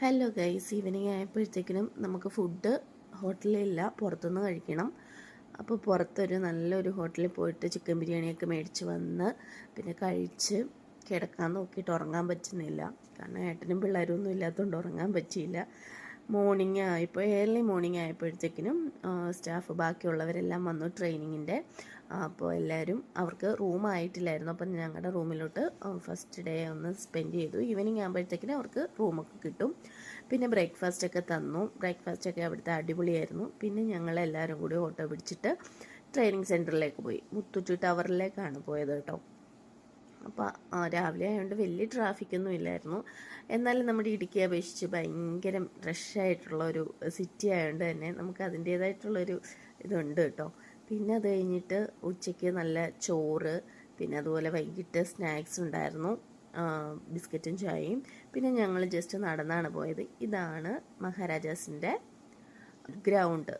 Hello guys, evening ആയപ്പോഴത്തേക്കിനും നമുക്ക് food ഹോട്ടലിലില്ല, പുറത്തുനിന്ന് കഴിക്കണം. അപ്പോൾ പുറത്തൊരു നല്ലൊരു ഹോട്ടലിൽ പോയിട്ട് ചിക്കൻ ബിരിയാണിയൊക്കെ മേടിച്ച് വന്ന് പിന്നെ കഴിച്ച് കിടക്കാൻ നോക്കിയിട്ട് ഉറങ്ങാൻ പറ്റുന്നില്ല. കാരണം ഏട്ടനും പിള്ളേരും ഒന്നും ഇല്ലാത്തതുകൊണ്ട് ഉറങ്ങാൻ പറ്റിയില്ല. മോർണിംഗ് ആയപ്പോൾ ഏർലി മോർണിംഗ് ആയപ്പോഴത്തേക്കിനും സ്റ്റാഫ് ബാക്കിയുള്ളവരെല്ലാം വന്നു ട്രെയിനിങ്ങിൻ്റെ. അപ്പോൾ എല്ലാവരും അവർക്ക് റൂമായിട്ടില്ലായിരുന്നു. അപ്പം ഞങ്ങളുടെ റൂമിലോട്ട് ഫസ്റ്റ് ഡേ ഒന്ന് സ്പെൻഡ് ചെയ്തു. ഈവനിങ് ആകുമ്പോഴത്തേക്കിനും അവർക്ക് റൂമൊക്കെ കിട്ടും. പിന്നെ ബ്രേക്ക്ഫാസ്റ്റൊക്കെ തന്നു. ബ്രേക്ക്ഫാസ്റ്റൊക്കെ അവിടുത്തെ അടിപൊളിയായിരുന്നു. പിന്നെ ഞങ്ങളെല്ലാവരും കൂടി ഓട്ടോ പിടിച്ചിട്ട് ട്രെയിനിങ് സെൻറ്ററിലേക്ക് പോയി. മുത്തൂറ്റ് ടവറിലേക്കാണ് പോയത് കേട്ടോ. അപ്പോൾ രാവിലെ ആയതുകൊണ്ട് വലിയ ട്രാഫിക്കൊന്നും ഇല്ലായിരുന്നു. എന്നാലും നമ്മുടെ ഇടുക്കിയെ അപേക്ഷിച്ച് ഭയങ്കര റഷായിട്ടുള്ള ഒരു സിറ്റി ആയതുകൊണ്ട് തന്നെ നമുക്ക് അതിൻ്റേതായിട്ടുള്ളൊരു ഇതുണ്ട് കേട്ടോ. പിന്നെ അത് കഴിഞ്ഞിട്ട് ഉച്ചയ്ക്ക് നല്ല ചോറ്, പിന്നെ അതുപോലെ വൈകിട്ട് സ്നാക്സ് ഉണ്ടായിരുന്നു, ബിസ്ക്കറ്റും ചായയും. പിന്നെ ഞങ്ങൾ ജസ്റ്റ് നടന്നാണ് പോയത്. ഇതാണ് മഹാരാജാസിൻ്റെ ഗ്രൗണ്ട്.